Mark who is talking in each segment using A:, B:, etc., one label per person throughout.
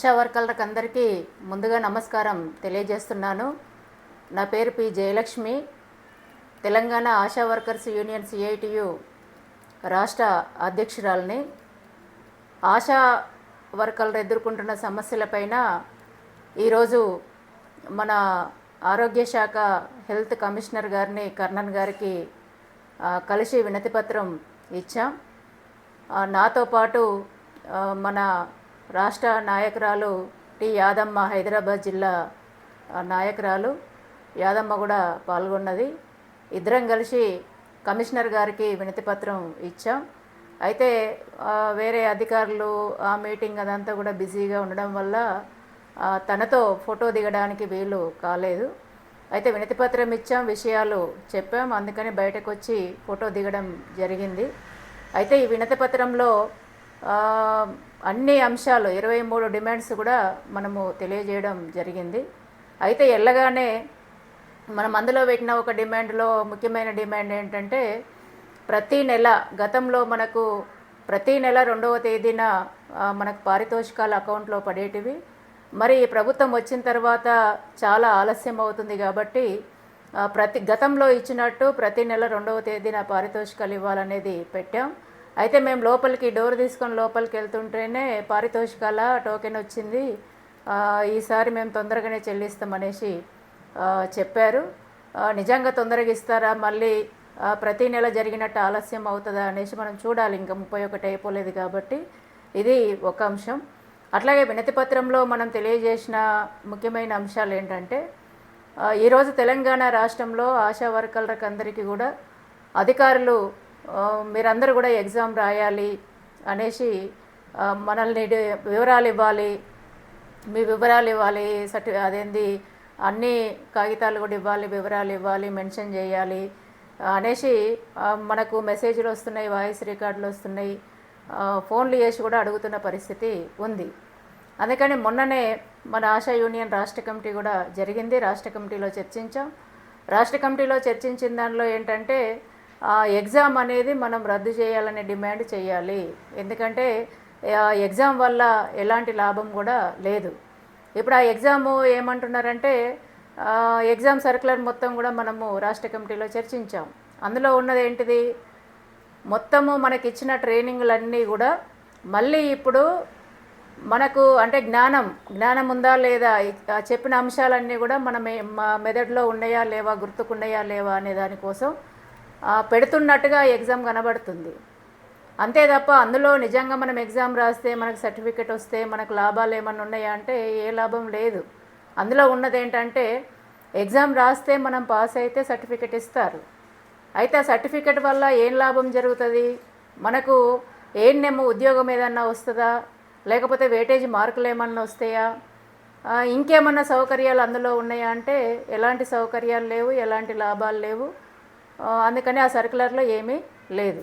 A: ఆశా వర్కర్లకు అందరికీ ముందుగా నమస్కారం తెలియజేస్తున్నాను. నా పేరు P Jayalakshmi. Telangana ASHA workers union CITU రాష్ట్ర అధ్యక్షురాలిని. ఆశా వర్కర్లు ఎదుర్కొంటున్న సమస్యలపైన ఈరోజు మన ఆరోగ్య శాఖ హెల్త్ కమిషనర్ గారిని కర్ణన్ గారికి కలిసి వినతిపత్రం ఇచ్చాం. నాతో పాటు మన రాష్ట్ర నాయకురాలు టి యాదమ్మ, హైదరాబాద్ జిల్లా నాయకురాలు యాదమ్మ కూడా పాల్గొన్నది. ఇద్దరం కలిసి కమిషనర్ గారికి వినతిపత్రం ఇచ్చాం. అయితే వేరే అధికారులు ఆ మీటింగ్ అదంతా కూడా బిజీగా ఉండడం వల్ల తనతో ఫోటో దిగడానికి వీలు కాలేదు. అయితే వినతిపత్రం ఇచ్చాం, విషయాలు చెప్పాం, అందుకని బయటకు వచ్చి ఫోటో దిగడం జరిగింది. అయితే ఈ వినతిపత్రంలో అన్ని అంశాలు 23 డిమాండ్స్ కూడా మనము తెలియజేయడం జరిగింది. అయితే ఎల్లగానే మనం అందులో పెట్టిన ఒక డిమాండ్లో ముఖ్యమైన డిమాండ్ ఏంటంటే, ప్రతీ నెల గతంలో మనకు ప్రతీ నెల 2వ తేదీన మనకు పారితోషికాలు అకౌంట్లో పడేటివి. మరి ప్రభుత్వం వచ్చిన తర్వాత చాలా ఆలస్యం అవుతుంది కాబట్టి గతంలో ఇచ్చినట్టు ప్రతీ నెల 2వ తేదీన పారితోషికాలు ఇవ్వాలనేది పెట్టాం. అయితే మేము లోపలికి డోర్ తీసుకొని లోపలికి వెళ్తుంటేనే పారితోషికాల టోకెన్ వచ్చింది, ఈసారి మేము తొందరగానే చెల్లిస్తామనేసి చెప్పారు. నిజంగా తొందరగా ఇస్తారా, మళ్ళీ ప్రతీ నెల జరిగినట్టు ఆలస్యం అవుతుందా అనేసి మనం చూడాలి. ఇంకా 31 అయిపోలేదు కాబట్టి ఇది ఒక అంశం. అట్లాగే వినతిపత్రంలో మనం తెలియజేసిన ముఖ్యమైన అంశాలు ఏంటంటే, ఈరోజు తెలంగాణ రాష్ట్రంలో ఆశా వర్కర్లకు అందరికీ కూడా అధికారులు మీరందరూ కూడా ఎగ్జామ్ రాయాలి అనేసి మనల్ని వివరాలు ఇవ్వాలి, మీ వివరాలు ఇవ్వాలి, అదేంది అన్ని కాగితాలు కూడా ఇవ్వాలి, వివరాలు ఇవ్వాలి, మెన్షన్ చేయాలి అనేసి మనకు మెసేజ్లు వస్తున్నాయి, వాయిస్ రికార్డులు వస్తున్నాయి, ఫోన్లు చేసి కూడా అడుగుతున్న పరిస్థితి ఉంది. అందుకని మొన్ననే మన ఆశా యూనియన్ రాష్ట్ర కమిటీ కూడా జరిగింది. రాష్ట్ర కమిటీలో చర్చించాం. రాష్ట్ర కమిటీలో చర్చించిన దానిలో ఏంటంటే, ఎగ్జామ్ అనేది మనం రద్దు చేయాలనే డిమాండ్ చేయాలి. ఎందుకంటే ఎగ్జామ్ వల్ల ఎలాంటి లాభం కూడా లేదు. ఇప్పుడు ఆ ఎగ్జాము ఏమంటున్నారంటే, ఎగ్జామ్ సర్క్యులర్ మొత్తం కూడా మనము రాష్ట్ర కమిటీలో చర్చించాం. అందులో ఉన్నది ఏంటిది, మొత్తము మనకిచ్చిన ట్రైనింగ్లన్నీ కూడా మళ్ళీ ఇప్పుడు మనకు అంటే జ్ఞానం ఉందా లేదా, చెప్పిన అంశాలన్నీ కూడా మన మెదడులో ఉన్నాయా లేవా, గుర్తుకున్నాయా లేవా అనే దానికోసం పెడుతున్నట్టుగా ఎగ్జామ్ కనబడుతుంది. అంతే తప్ప అందులో నిజంగా మనం ఎగ్జామ్ రాస్తే మనకు సర్టిఫికెట్ వస్తే మనకు లాభాలు ఏమన్నా ఉన్నాయా అంటే ఏ లాభం లేదు. అందులో ఉన్నది ఏంటంటే, ఎగ్జామ్ రాస్తే మనం పాస్ అయితే సర్టిఫికెట్ ఇస్తారు. అయితే ఆ సర్టిఫికెట్ వల్ల ఏం లాభం జరుగుతుంది, మనకు ఏమో ఉద్యోగం ఏదన్నా వస్తుందా, లేకపోతే వేటేజ్ మార్కులు ఏమన్నా వస్తాయా, ఇంకేమన్నా సౌకర్యాలు అందులో ఉన్నాయా అంటే ఎలాంటి సౌకర్యాలు లేవు, ఎలాంటి లాభాలు లేవు. అందుకని ఆ సర్క్యులర్లో ఏమీ లేదు.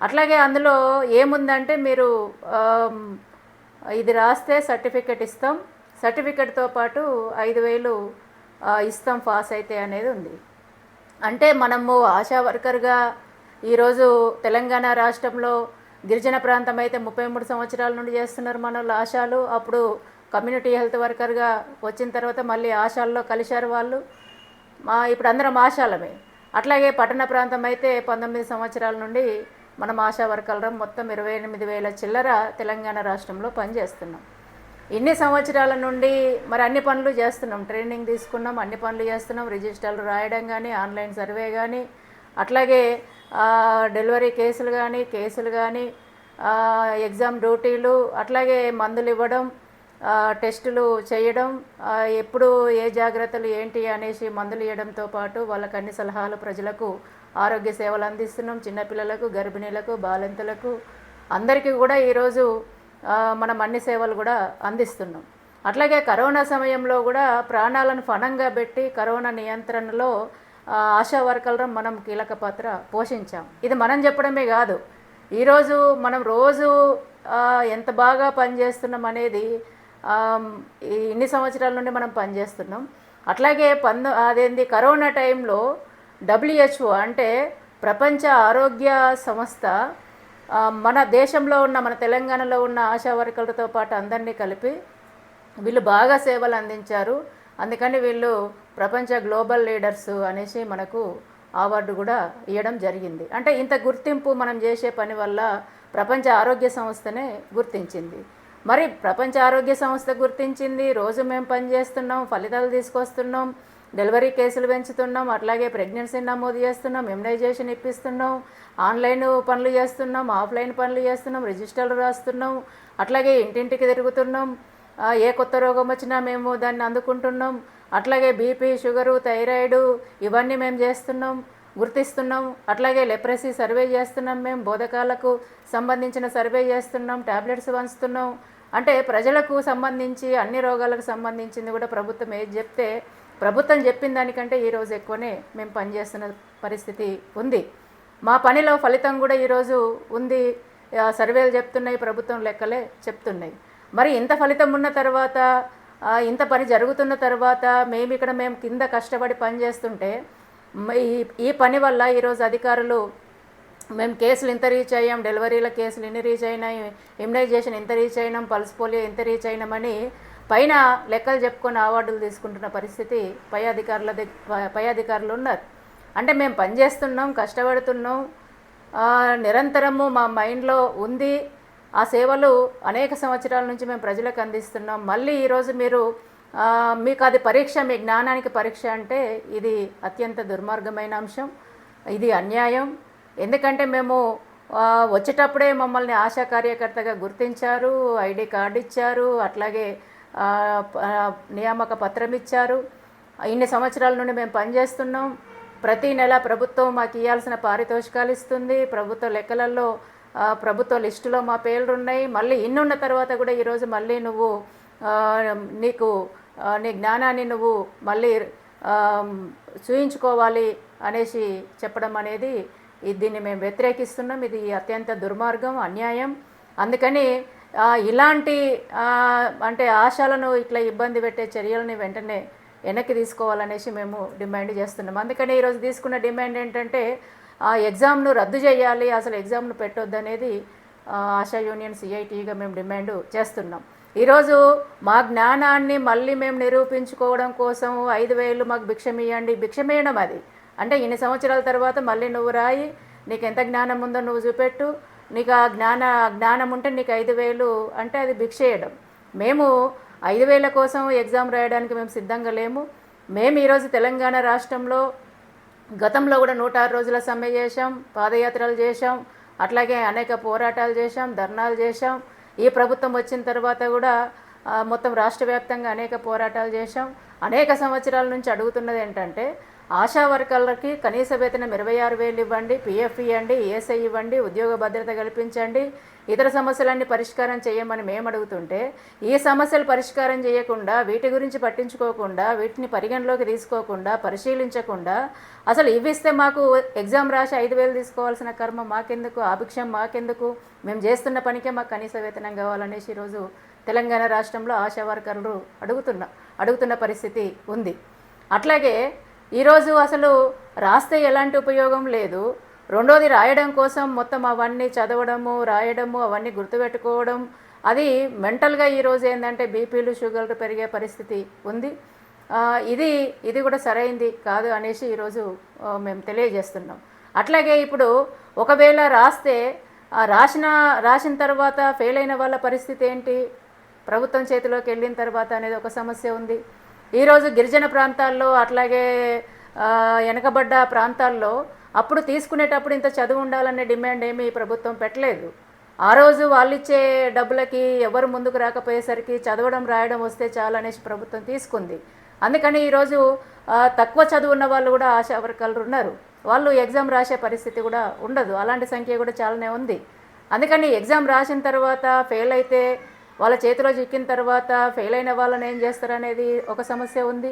A: అట్లాగే అందులో ఏముందంటే, మీరు ఇది రాస్తే సర్టిఫికెట్ ఇస్తాం, సర్టిఫికెట్తో పాటు 5,000 ఇస్తాం పాస్ అయితే అనేది ఉంది. అంటే మనము ఆశా వర్కర్గా ఈరోజు తెలంగాణ రాష్ట్రంలో గిరిజన ప్రాంతం అయితే 33 సంవత్సరాల నుండి చేస్తున్నారు మన ఆశాలు. అప్పుడు కమ్యూనిటీ హెల్త్ వర్కర్గా వచ్చిన తర్వాత మళ్ళీ ఆశాల్లో కలిశారు వాళ్ళు. ఇప్పుడు అందరం ఆశాలమే. అట్లాగే పట్టణ ప్రాంతం అయితే 19 సంవత్సరాల నుండి మనం ఆశా వర్కర్లం మొత్తం 28,000 చిల్లర తెలంగాణ రాష్ట్రంలో పనిచేస్తున్నాం. ఇన్ని సంవత్సరాల నుండి మరి అన్ని పనులు చేస్తున్నాం, ట్రైనింగ్ తీసుకున్నాం, అన్ని పనులు చేస్తున్నాం, రిజిస్టర్లు రాయడం కానీ, ఆన్లైన్ సర్వే కానీ, అట్లాగే డెలివరీ కేసులు కానీ, ఎగ్జామ్ డ్యూటీలు, అట్లాగే మందులు ఇవ్వడం, టెస్టులు చేయడం, ఎప్పుడు ఏ జాగ్రత్తలు ఏంటి అనేసి మందులు ఇవ్వడంతో పాటు వాళ్ళకి అన్ని సలహాలు, ప్రజలకు ఆరోగ్య సేవలు అందిస్తున్నాం. చిన్నపిల్లలకు, గర్భిణీలకు, బాలింతలకు అందరికీ కూడా ఈరోజు మనం అన్ని సేవలు కూడా అందిస్తున్నాం. అట్లాగే కరోనా సమయంలో కూడా ప్రాణాలను ఫణంగా పెట్టి కరోనా నియంత్రణలో ఆశా వర్కర్లు మనం కీలక పాత్ర పోషించాం. ఇది మనం చెప్పడమే కాదు, ఈరోజు మనం రోజు ఎంత బాగా పనిచేస్తున్నాం అనేది ఇన్ని సంవత్సరాల నుండి మనం పనిచేస్తున్నాం. అట్లాగే కరోనా టైంలో WHO అంటే ప్రపంచ ఆరోగ్య సంస్థ మన దేశంలో ఉన్న మన తెలంగాణలో ఉన్న ఆశా వర్కర్లతో పాటు అందరినీ కలిపి వీళ్ళు బాగా సేవలు అందించారు, అందుకని వీళ్ళు ప్రపంచ గ్లోబల్ లీడర్స్ అనేసి మనకు అవార్డు కూడా ఇవ్వడం జరిగింది. అంటే ఇంత గుర్తింపు మనం చేసే పని వల్ల ప్రపంచ ఆరోగ్య సంస్థనే గుర్తించింది. మరి ప్రపంచ ఆరోగ్య సంస్థ గుర్తించింది, రోజు మేము పనిచేస్తున్నాం, ఫలితాలు తీసుకొస్తున్నాం, డెలివరీ కేసులు పెంచుతున్నాం, అట్లాగే ప్రెగ్నెన్సీ నమోదు చేస్తున్నాం, ఇమ్యునైజేషన్ ఇప్పిస్తున్నాం, ఆన్లైన్ పనులు చేస్తున్నాం, ఆఫ్లైన్ పనులు చేస్తున్నాం, రిజిస్టర్లు రాస్తున్నాం, అట్లాగే ఇంటింటికి తిరుగుతున్నాం, ఏ కొత్త రోగం వచ్చినా మేము దాన్ని అందుకుంటున్నాం, అట్లాగే బీపీ, షుగరు, థైరాయిడ్ ఇవన్నీ మేము చేస్తున్నాం, గుర్తిస్తున్నాం, అట్లాగే లెప్రసీ సర్వే చేస్తున్నాం, మేము బోధకాలకు సంబంధించిన సర్వే చేస్తున్నాం, ట్యాబ్లెట్స్ పంచుతున్నాం. అంటే ప్రజలకు సంబంధించి అన్ని రోగాలకు సంబంధించింది కూడా ప్రభుత్వం ఏది చెప్తే ప్రభుత్వం చెప్పిన దానికంటే ఈరోజు ఎక్కువనే మేము పనిచేస్తున్న పరిస్థితి ఉంది. మా పనిలో ఫలితం కూడా ఈరోజు ఉంది. సర్వేలు చెప్తున్నాయి, ప్రభుత్వం లెక్కలే చెప్తున్నాయి. మరి ఇంత ఫలితం ఉన్న తర్వాత, ఇంత పని జరుగుతున్న తర్వాత మేము కింద కష్టపడి పని చేస్తుంటే ఈ పని వల్ల ఈరోజు అధికారులు మేము కేసులు ఇంత రీచ్ అయ్యాం, డెలివరీల కేసులు ఇన్ని రీచ్ అయినాయి, ఇమ్యునైజేషన్ ఇంత రీచ్ అయినాం, పల్స్ పోలియో ఇంత రీచ్ అయినామని పైన లెక్కలు చెప్పుకొని అవార్డులు తీసుకుంటున్న పరిస్థితి పై అధికారులు ఉన్నారు. అంటే మేము పనిచేస్తున్నాం, కష్టపడుతున్నాం, నిరంతరము మా మైండ్లో ఉంది. ఆ సేవలు అనేక సంవత్సరాల నుంచి మేము ప్రజలకు అందిస్తున్నాం. మళ్ళీ ఈరోజు మీకు అది పరీక్ష, మీ జ్ఞానానికి పరీక్ష అంటే ఇది అత్యంత దుర్మార్గమైన అంశం, ఇది అన్యాయం. ఎందుకంటే మేము వచ్చేటప్పుడే మమ్మల్ని ఆశా కార్యకర్తగా గుర్తించారు, ఐడి కార్డు ఇచ్చారు, అట్లాగే నియామక పత్రం ఇచ్చారు. ఇన్ని సంవత్సరాల నుండి మేము పనిచేస్తున్నాం. ప్రతి నెల ప్రభుత్వం మాకు ఇవ్వాల్సిన పారితోషికాలు ఇస్తుంది. ప్రభుత్వ లెక్కలలో, ప్రభుత్వ లిస్టులో మా పేర్లు ఉన్నాయి. మళ్ళీ ఇన్నున్న తర్వాత కూడా ఈరోజు మళ్ళీ నువ్వు నీ జ్ఞానాన్ని నువ్వు మళ్ళీ చూయించుకోవాలి అనేసి చెప్పడం అనేది దీన్ని మేము వ్యతిరేకిస్తున్నాం. ఇది అత్యంత దుర్మార్గం, అన్యాయం. అందుకని ఇలాంటి అంటే ఆశలను ఇట్లా ఇబ్బంది పెట్టే చర్యలని వెంటనే వెనక్కి తీసుకోవాలనేసి మేము డిమాండ్ చేస్తున్నాం. అందుకని ఈరోజు తీసుకున్న డిమాండ్ ఏంటంటే ఎగ్జామ్ను రద్దు చేయాలి, అసలు ఎగ్జామ్ను పెట్టొద్దు అనేది ఆశా యూనియన్ సిఐటిగా మేము డిమాండ్ చేస్తున్నాం. ఈరోజు మా జ్ఞానాన్ని మళ్ళీ మేము నిరూపించుకోవడం కోసం 5,000 మాకు భిక్షమియ్యండి, భిక్షమేయడం అది అంటే ఇన్ని సంవత్సరాల తర్వాత మళ్ళీ నువ్వు రాయి, నీకు ఎంత జ్ఞానం ఉందో నువ్వు చూపెట్టు, నీకు ఆ జ్ఞానం ఉంటే నీకు 5,000 అంటే అది భిక్ష వేయడం. మేము 5,000 కోసం ఎగ్జామ్ రాయడానికి మేము సిద్ధంగా లేము. మేము ఈరోజు తెలంగాణ రాష్ట్రంలో గతంలో కూడా 106 రోజుల సమ్మె చేశాం, పాదయాత్రలు చేశాం, అట్లాగే అనేక పోరాటాలు చేశాం, ధర్నాలు చేశాం. ఈ ప్రభుత్వం వచ్చిన తర్వాత కూడా మొత్తం రాష్ట్ర వ్యాప్తంగా అనేక పోరాటాలు చేశాం. అనేక సంవత్సరాల నుంచి అడుగుతున్నది ఏంటంటే ఆశా వర్కర్లకి కనీస వేతనం 26,000 ఇవ్వండి, పిఎఫ్ ఇవ్వండి, ఈఎస్ఐ ఇవ్వండి, ఉద్యోగ భద్రత కల్పించండి, ఇతర సమస్యలన్నీ పరిష్కారం చేయమని మేము అడుగుతుంటే ఈ సమస్యలు పరిష్కారం చేయకుండా, వీటి గురించి పట్టించుకోకుండా, వీటిని పరిగణలోకి తీసుకోకుండా, పరిశీలించకుండా అసలు ఇవ్విస్తే మాకు ఎగ్జామ్ రాసి 5,000 తీసుకోవాల్సిన కర్మ మాకెందుకు, ఆభిక్షం మాకెందుకు, మేము చేస్తున్న పనికే మాకు కనీస వేతనం కావాలనేసి ఈరోజు తెలంగాణ రాష్ట్రంలో ఆశా వర్కర్లు అడుగుతున్న పరిస్థితి ఉంది. అట్లాగే ఈరోజు అసలు రాస్తే ఎలాంటి ఉపయోగం లేదు. రెండోది రాయడం కోసం మొత్తం అవన్నీ చదవడము, రాయడము, అవన్నీ గుర్తుపెట్టుకోవడం, అది మెంటల్గా ఈరోజు ఏంటంటే బీపీలు, షుగర్లు పెరిగే పరిస్థితి ఉంది. ఇది కూడా సరైంది కాదు అనేసి ఈరోజు మేము తెలియజేస్తున్నాం. అట్లాగే ఇప్పుడు ఒకవేళ రాసిన తర్వాత ఫెయిల్ అయిన వాళ్ళ పరిస్థితి ఏంటి, ప్రభుత్వం చేతిలోకి వెళ్ళిన తర్వాత అనేది ఒక సమస్య ఉంది. ఈరోజు గిరిజన ప్రాంతాల్లో, అట్లాగే వెనకబడ్డ ప్రాంతాల్లో అప్పుడు తీసుకునేటప్పుడు ఇంత చదువు ఉండాలనే డిమాండ్ ఏమీ ప్రభుత్వం పెట్టలేదు. ఆ రోజు వాళ్ళు ఇచ్చే డబ్బులకి ఎవరు ముందుకు రాకపోయేసరికి చదవడం రాయడం వస్తే చాలు అనేసి ప్రభుత్వం తీసుకుంది. అందుకని ఈరోజు తక్కువ చదువు ఉన్న వాళ్ళు కూడా ఆశా వర్కర్లు ఉన్నారు, వాళ్ళు ఎగ్జామ్ రాసే పరిస్థితి కూడా ఉండదు. అలాంటి సంఖ్య కూడా చాలానే ఉంది. అందుకని ఎగ్జామ్ రాసిన తర్వాత ఫెయిల్ అయితే వాళ్ళ చేతిలో చిక్కిన తర్వాత ఫెయిల్ అయిన వాళ్ళని ఏం చేస్తారనేది ఒక సమస్య ఉంది.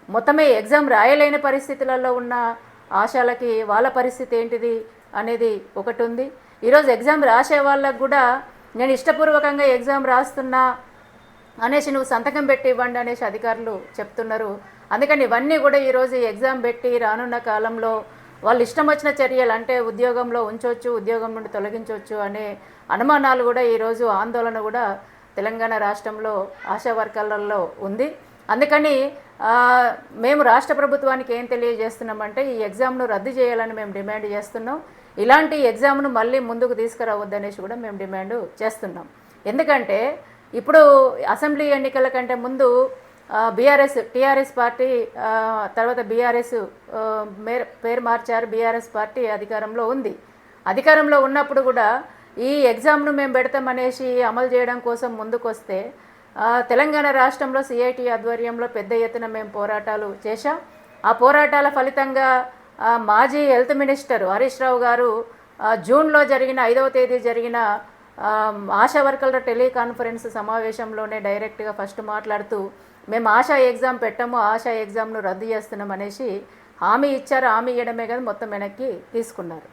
A: మొత్తమే ఎగ్జామ్ రాయలేని పరిస్థితులలో ఉన్న ఆశాలకి వాళ్ళ పరిస్థితి ఏంటిది అనేది ఒకటి ఉంది. ఈరోజు ఎగ్జామ్ రాసే వాళ్ళకు కూడా నేను ఇష్టపూర్వకంగా ఎగ్జామ్ రాస్తున్నా అనేసి నువ్వు సంతకం పెట్టి ఇవ్వండి అనేసి అధికారులు చెప్తున్నారు. అందుకని ఇవన్నీ కూడా ఈరోజు ఎగ్జామ్ పెట్టి రానున్న కాలంలో వాళ్ళు ఇష్టం వచ్చిన చర్యలు అంటే ఉద్యోగంలో ఉంచవచ్చు, ఉద్యోగం నుండి తొలగించవచ్చు అనే అనుమానాలు కూడా ఈరోజు ఆందోళన కూడా తెలంగాణ రాష్ట్రంలో ఆశా వర్కర్లలో ఉంది. అందుకని మేము రాష్ట్ర ప్రభుత్వానికి ఏం తెలియజేస్తున్నామంటే ఈ ఎగ్జామ్ను రద్దు చేయాలని మేము డిమాండ్ చేస్తున్నాం. ఇలాంటి ఎగ్జామ్ను మళ్ళీ ముందుకు తీసుకురావద్దనేసి కూడా మేము డిమాండ్ చేస్తున్నాం. ఎందుకంటే ఇప్పుడు అసెంబ్లీ ఎన్నికల కంటే ముందు టీఆర్ఎస్ పార్టీ తర్వాత బీఆర్ఎస్ పేరు మార్చారు. బీఆర్ఎస్ పార్టీ అధికారంలో ఉంది. అధికారంలో ఉన్నప్పుడు కూడా ఈ ఎగ్జామ్ను మేము పెడతామనేసి అమలు చేయడం కోసం ముందుకొస్తే తెలంగాణ రాష్ట్రంలో సిఐటి ఆధ్వర్యంలో పెద్ద ఎత్తున మేము పోరాటాలు చేశాం. ఆ పోరాటాల ఫలితంగా మాజీ హెల్త్ మినిస్టర్ హరీష్ రావు గారు జూన్లో జరిగిన 5వ తేదీ జరిగిన ఆశా వర్కర్ల టెలికాన్ఫరెన్స్ సమావేశంలోనే డైరెక్ట్గా ఫస్ట్ మాట్లాడుతూ మేము ఆశా ఎగ్జామ్ పెట్టాము, ఆశా ఎగ్జామ్ను రద్దు చేస్తున్నాం అనేసి హామీ ఇచ్చారు. హామీ ఇవ్వడమే కదా మొత్తం వెనక్కి తీసుకున్నారు.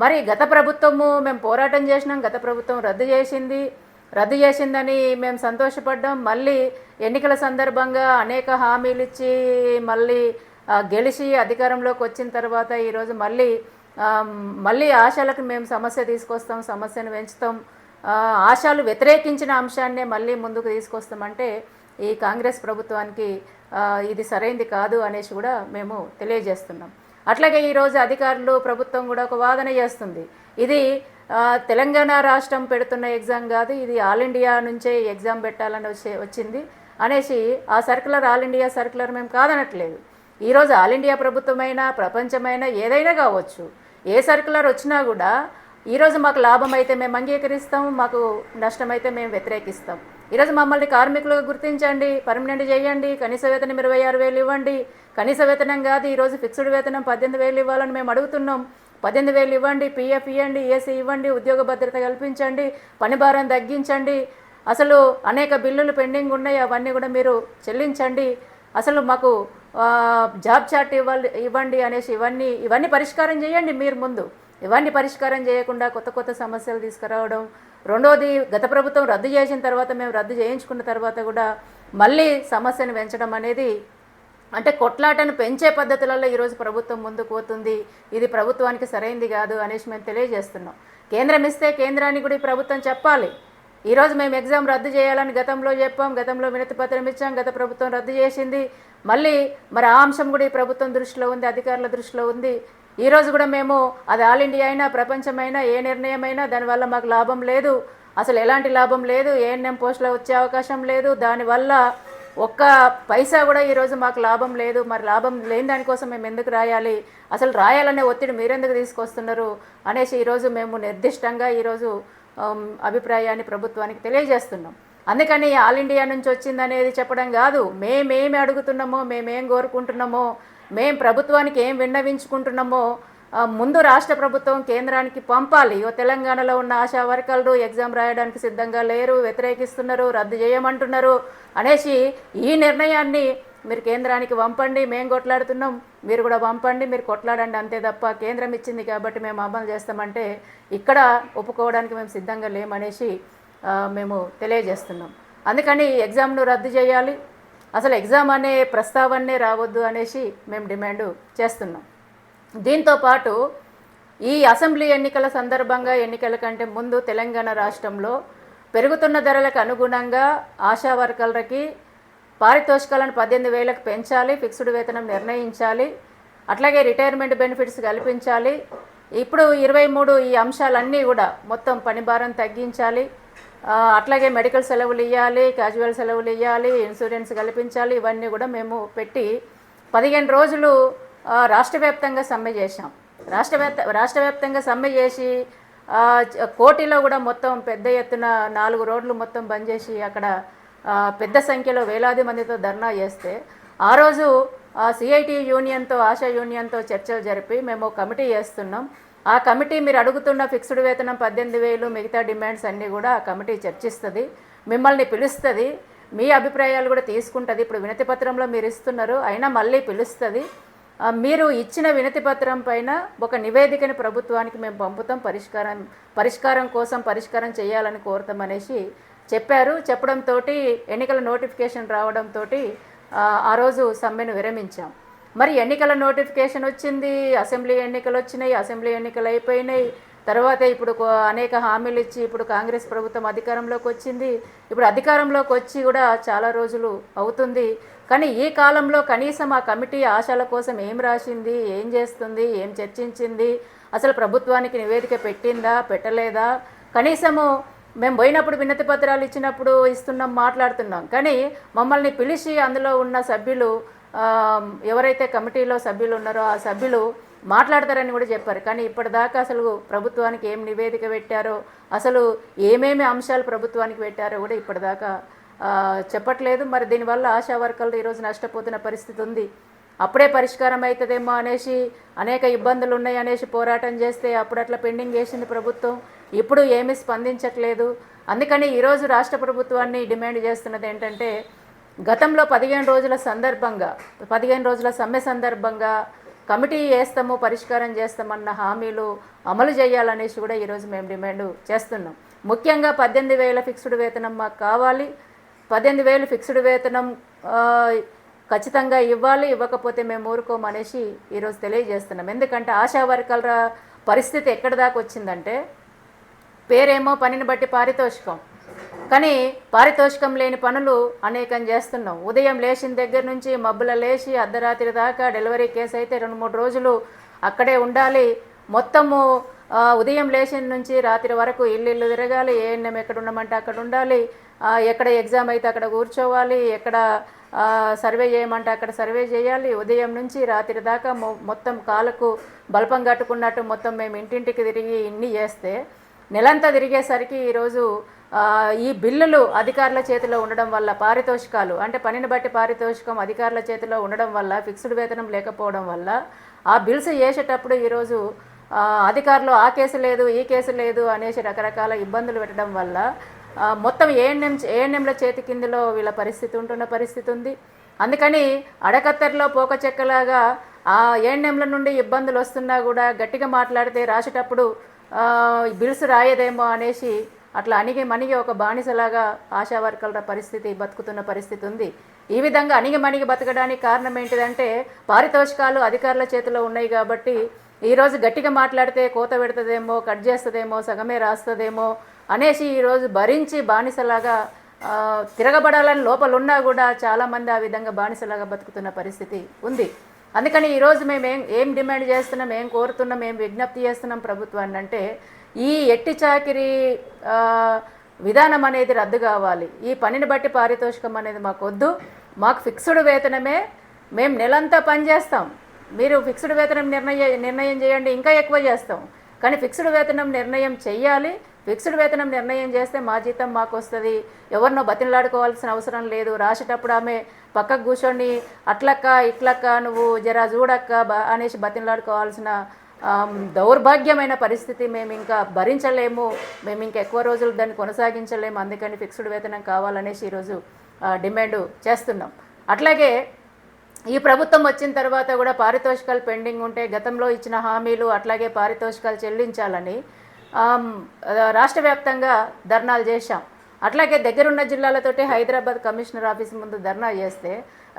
A: మరి గత ప్రభుత్వము మేము పోరాటం చేసినాం, గత ప్రభుత్వం రద్దు చేసిందని మేము సంతోషపడ్డాం. మళ్ళీ ఎన్నికల సందర్భంగా అనేక హామీలు ఇచ్చి మళ్ళీ గెలిచి అధికారంలోకి వచ్చిన తర్వాత ఈరోజు మళ్ళీ ఆశలకు మేము సమస్య తీసుకొస్తాం, సమస్యను పెంచుతాం, ఆశలు వ్యతిరేకించిన అంశాన్నే మళ్ళీ ముందుకు తీసుకొస్తామంటే ఈ కాంగ్రెస్ ప్రభుత్వానికి ఇది సరైంది కాదు అనేసి కూడా మేము తెలియజేస్తున్నాం. అట్లాగే ఈరోజు అధికారులు ప్రభుత్వం కూడా ఒక వాదన చేస్తుంది, ఇది తెలంగాణ రాష్ట్రం పెడుతున్న ఎగ్జామ్ కాదు, ఇది ఆల్ ఇండియా నుంచే ఎగ్జామ్ పెట్టాలని వచ్చింది అనేసి ఆ సర్క్యులర్ ఆల్ ఇండియా సర్క్యులర్ మేము కాదనట్లేదు. ఈరోజు ఆల్ ఇండియా ప్రభుత్వమైనా ప్రపంచమైనా ఏదైనా కావచ్చు, ఏ సర్క్యులర్ వచ్చినా కూడా ఈరోజు మాకు లాభం అయితే మేము అంగీకరిస్తాం, మాకు నష్టమైతే మేము వ్యతిరేకిస్తాం. ఈరోజు మమ్మల్ని కార్మికులుగా గుర్తించండి, పర్మనెంట్ చేయండి, కనీస వేతనం 26,000 ఇవ్వండి. కనీస వేతనం కాదు, ఈరోజు ఫిక్స్డ్ వేతనం 18,000 ఇవ్వాలని మేము అడుగుతున్నాం. 18,000 ఇవ్వండి, పిఎఫ్ ఇవ్వండి, ఏసీ ఇవ్వండి, ఉద్యోగ భద్రత కల్పించండి, పని భారం తగ్గించండి. అసలు అనేక బిల్లులు పెండింగ్ ఉన్నాయి, అవన్నీ కూడా మీరు చెల్లించండి. అసలు మాకు జాబ్ చార్ట్ ఇవ్వండి అనేసి ఇవన్నీ పరిష్కారం చేయండి. మీరు ముందు ఇవన్నీ పరిష్కారం చేయకుండా కొత్త సమస్యలు తీసుకురావడం. రెండోది, గత ప్రభుత్వం రద్దు చేసిన తర్వాత మేము రద్దు చేయించుకున్న తర్వాత కూడా మళ్ళీ సమస్యను పెంచడం అనేది అంటే కొట్లాటను పెంచే పద్ధతులలో ఈరోజు ప్రభుత్వం ముందుకు పోతుంది. ఇది ప్రభుత్వానికి సరైంది కాదు అనేసి మేము తెలియజేస్తున్నాం. కేంద్రం ఇస్తే కేంద్రానికి కూడా ఈ ప్రభుత్వం చెప్పాలి. ఈరోజు మేము ఎగ్జామ్ రద్దు చేయాలని గతంలో చెప్పాం, గతంలో వినతి పత్రం ఇచ్చాం, గత ప్రభుత్వం రద్దు చేసింది. మరి ఆ అంశం కూడా ఈ ప్రభుత్వం దృష్టిలో ఉంది, అధికారుల దృష్టిలో ఉంది. ఈరోజు కూడా మేము అది ఆల్ ఇండియా అయినా ప్రపంచమైనా ఏ నిర్ణయమైనా దానివల్ల మాకు లాభం లేదు, అసలు ఎలాంటి లాభం లేదు, ఏఎన్ఎం పోస్టులో వచ్చే అవకాశం లేదు, దానివల్ల ఒక్క పైసా కూడా ఈరోజు మాకు లాభం లేదు. మరి లాభం లేని దానికోసం మేము ఎందుకు రాయాలి, అసలు రాయాలనే ఒత్తిడి మీరెందుకు తీసుకొస్తున్నారు అనేసి ఈరోజు మేము నిర్దిష్టంగా ఈరోజు అభిప్రాయాన్ని ప్రభుత్వానికి తెలియజేస్తున్నాం. అందుకని ఆల్ ఇండియా నుంచి వచ్చిందనేది చెప్పడం కాదు, మేమేమి అడుగుతున్నామో, మేమేం కోరుకుంటున్నామో, మేము ప్రభుత్వానికి ఏం విన్నవించుకుంటున్నామో ముందు రాష్ట్ర ప్రభుత్వం కేంద్రానికి పంపాలి. తెలంగాణలో ఉన్న ఆశా వర్కర్లు ఎగ్జామ్ రాయడానికి సిద్ధంగా లేరు, వ్యతిరేకిస్తున్నారు, రద్దు చేయమంటున్నారు అనేసి ఈ నిర్ణయాన్ని మీరు కేంద్రానికి పంపండి. మేము కొట్లాడుతున్నాం, మీరు కూడా పంపండి, మీరు కొట్లాడండి, అంతే తప్ప కేంద్రం ఇచ్చింది కాబట్టి మేము అమలు చేస్తామంటే ఇక్కడ ఒప్పుకోవడానికి మేము సిద్ధంగా లేమనేసి మేము తెలియజేస్తున్నాం. అందుకని ఎగ్జామ్ను రద్దు చేయాలి, అసలు ఎగ్జామ్ అనే ప్రస్తావనే రావద్దు అనేసి మేము డిమాండ్ చేస్తున్నాం. దీంతోపాటు ఈ అసెంబ్లీ ఎన్నికల సందర్భంగా ఎన్నికల కంటే ముందు తెలంగాణ రాష్ట్రంలో పెరుగుతున్న ధరలకు అనుగుణంగా ఆశా వర్కర్లకి పారితోషికాలను 18,000కు పెంచాలి, ఫిక్స్డ్ వేతనం నిర్ణయించాలి, అట్లాగే రిటైర్మెంట్ బెనిఫిట్స్ కల్పించాలి. ఇప్పుడు 23 ఈ అంశాలన్నీ కూడా మొత్తం పని భారం తగ్గించాలి, అట్లాగే మెడికల్ సెలవులు ఇవ్వాలి, క్యాజువల్ సెలవులు ఇవ్వాలి, ఇన్సూరెన్స్ కల్పించాలి. ఇవన్నీ కూడా మేము పెట్టి 15 రోజులు రాష్ట్ర వ్యాప్తంగా సమ్మె చేశాం. రాష్ట్ర వ్యాప్తంగా సమ్మె చేసి కోటిలో కూడా మొత్తం పెద్ద ఎత్తున 4 రోడ్లు మొత్తం బంద్ చేసి అక్కడ పెద్ద సంఖ్యలో వేలాది మందితో ధర్నా చేస్తే ఆ రోజు సిఐటి యూనియన్తో ఆశా యూనియన్తో చర్చలు జరిపి మేము కమిటీ చేస్తున్నాం. ఆ కమిటీ మీరు అడుగుతున్న ఫిక్స్డ్ వేతనం 18,000 మిగతా డిమాండ్స్ అన్నీ కూడా ఆ కమిటీ చర్చిస్తుంది, మిమ్మల్ని పిలుస్తుంది, మీ అభిప్రాయాలు కూడా తీసుకుంటుంది. ఇప్పుడు వినతి పత్రంలో మీరు ఇస్తున్నారు, అయినా మళ్ళీ పిలుస్తుంది. మీరు ఇచ్చిన వినతి పత్రం పైన ఒక నివేదికని ప్రభుత్వానికి మేము పంపుతాం, పరిష్కారం చేయాలని కోరుతామనేసి చెప్పారు. చెప్పడంతో ఎన్నికల నోటిఫికేషన్ రావడంతో ఆ రోజు సమ్మెను విరమించాం. మరి ఎన్నికల నోటిఫికేషన్ వచ్చింది, అసెంబ్లీ ఎన్నికలు వచ్చినాయి, అసెంబ్లీ ఎన్నికలు అయిపోయినాయి. తర్వాత ఇప్పుడు అనేక హామీలు ఇచ్చి ఇప్పుడు కాంగ్రెస్ ప్రభుత్వం అధికారంలోకి వచ్చింది. ఇప్పుడు అధికారంలోకి వచ్చి కూడా చాలా రోజులు అవుతుంది. కానీ ఈ కాలంలో కనీసం ఆ కమిటీ ఆశల కోసం ఏం రాసింది, ఏం చేస్తుంది, ఏం చర్చించింది, అసలు ప్రభుత్వానికి నివేదిక పెట్టిందా, పెట్టలేదా, కనీసము మేము పోయినప్పుడు వినతి పత్రాలు ఇచ్చినప్పుడు ఇస్తున్నాం, మాట్లాడుతున్నాం. కానీ మమ్మల్ని పిలిచి అందులో ఉన్న సభ్యులు ఎవరైతే కమిటీలో సభ్యులు ఉన్నారో ఆ సభ్యులు మాట్లాడతారని కూడా చెప్పారు. కానీ ఇప్పటిదాకా అసలు ప్రభుత్వానికి ఏం నివేదిక పెట్టారో, అసలు ఏమేమి అంశాలు ప్రభుత్వానికి పెట్టారో కూడా ఇప్పటిదాకా చెప్పట్లేదు. మరి దీనివల్ల ఆశా వర్కర్లు ఈరోజు నష్టపోతున్న పరిస్థితి ఉంది. అప్పుడే పరిష్కారం అవుతుందేమో అనేసి, అనేక ఇబ్బందులు ఉన్నాయి అనేసి పోరాటం చేస్తే అప్పుడు అట్లా పెండింగ్ చేసింది ప్రభుత్వం. ఇప్పుడు ఏమీ స్పందించట్లేదు. అందుకని ఈరోజు రాష్ట్ర ప్రభుత్వాన్ని డిమాండ్ చేస్తున్నది ఏంటంటే, గతంలో 15 రోజుల సందర్భంగా, 15 రోజుల సమ్మె సందర్భంగా కమిటీ వేస్తాము, పరిష్కారం చేస్తామన్న హామీలు అమలు చేయాలనేసి కూడా ఈరోజు మేము డిమాండ్ చేస్తున్నాం. ముఖ్యంగా 18,000 ఫిక్స్డ్ వేతనం మాకు కావాలి. 18,000 ఫిక్స్డ్ వేతనం ఖచ్చితంగా ఇవ్వాలి. ఇవ్వకపోతే మేము ఊరుకోమనేసి ఈరోజు తెలియజేస్తున్నాం. ఎందుకంటే ఆశా వర్కర్ల పరిస్థితి ఎక్కడి దాకా వచ్చిందంటే, పేరేమో పనిని బట్టి పారితోషికం, కానీ పారితోషికం లేని పనులు అనేకం చేస్తున్నాం. ఉదయం లేచిన దగ్గర నుంచి మబ్బుల లేచి అర్ధరాత్రి దాకా డెలివరీ కేసు అయితే 2-3 రోజులు అక్కడే ఉండాలి. మొత్తము ఉదయం లేచిన నుంచి రాత్రి వరకు ఇల్లు తిరగాలి. ఏఎన్ఎం ఎక్కడ ఉండమంటే అక్కడ ఉండాలి, ఎక్కడ ఎగ్జామ్ అయితే అక్కడ కూర్చోవాలి, ఎక్కడ సర్వే చేయమంటే అక్కడ సర్వే చేయాలి. ఉదయం నుంచి రాత్రి దాకా మొత్తం కాళ్ళకు బల్పం కట్టుకున్నట్టు మొత్తం మేము ఇంటింటికి తిరిగి ఇన్ని చేస్తే నెలంతా తిరిగేసరికి ఈరోజు ఈ బిల్లులు అధికారుల చేతిలో ఉండడం వల్ల, పారితోషికాలు అంటే పనిని బట్టి పారితోషికం అధికారుల చేతిలో ఉండడం వల్ల, ఫిక్స్డ్ వేతనం లేకపోవడం వల్ల ఆ బిల్స్ చేసేటప్పుడు ఈరోజు అధికారులు ఆ కేసు లేదు, ఈ కేసు లేదు అనేసి రకరకాల ఇబ్బందులు పెట్టడం వల్ల మొత్తం ఏఎన్ఎంల చేతి కిందలో వీళ్ళ పరిస్థితి ఉంటున్న పరిస్థితి ఉంది. అందుకని అడకత్తెరలో పోక చెక్కలాగా ఆ ఏఎన్ఎంల నుండి ఇబ్బందులు వస్తున్నా కూడా గట్టిగా మాట్లాడితే రాసేటప్పుడు బిల్స్ రాయదేమో అనేసి అట్లా అణిగి ఒక బానిసలాగా ఆశా వర్కర్ల పరిస్థితి బతుకుతున్న పరిస్థితి ఉంది. ఈ విధంగా అణిగి బతకడానికి కారణం ఏంటిదంటే, పారితోషికాలు అధికారుల చేతిలో ఉన్నాయి కాబట్టి ఈరోజు గట్టిగా మాట్లాడితే కోత పెడుతుందేమో, కట్ చేస్తుందేమో, సగమే రాస్తుందేమో అనేసి ఈరోజు భరించి బానిసలాగా తిరగబడాలని లోపల ఉన్నా కూడా చాలామంది ఆ విధంగా బానిసలాగా బతుకుతున్న పరిస్థితి ఉంది. అందుకని ఈరోజు మేము ఏం డిమాండ్ చేస్తున్నాం, ఏం కోరుతున్నాం, ఏం విజ్ఞప్తి చేస్తున్నాం ప్రభుత్వాన్ని అంటే, ఈ ఎట్టి చాకిరీ విధానం అనేది రద్దు కావాలి. ఈ పనిని బట్టి పారితోషికం అనేది మాకు వద్దు. మాకు ఫిక్స్డ్ వేతనమే, మేము నెలంతా పనిచేస్తాం. మీరు ఫిక్స్డ్ వేతనం నిర్ణయం చేయండి, ఇంకా ఎక్కువ చేస్తాం. కానీ ఫిక్స్డ్ వేతనం నిర్ణయం చెయ్యాలి. ఫిక్స్డ్ వేతనం నిర్ణయం చేస్తే మా జీతం మాకు వస్తుంది. ఎవరినో బతిలాడుకోవాల్సిన అవసరం లేదు. రాసేటప్పుడు ఆమె పక్కకు కూర్చొని అట్లక్క ఇట్లక్క నువ్వు జరా చూడక్క అనేసి బతిలాడుకోవాల్సిన దౌర్భాగ్యమైన పరిస్థితి మేము ఇంకా భరించలేము. మేము ఇంకా ఎక్కువ రోజులు దాన్ని కొనసాగించలేము. అందుకని ఫిక్స్డ్ వేతనం కావాలనేసి ఈరోజు డిమాండ్ చేస్తున్నాం. అట్లాగే ఈ ప్రభుత్వం వచ్చిన తర్వాత కూడా పారితోషికాలు పెండింగ్ ఉంటే గతంలో ఇచ్చిన హామీలు అట్లాగే పారితోషికాలు చెల్లించాలని రాష్ట్ర వ్యాప్తంగా ధర్నాలు చేశాం. అట్లాగే దగ్గరున్న జిల్లాలతోటి హైదరాబాద్ కమిషనర్ ఆఫీస్ ముందు ధర్నా చేస్తే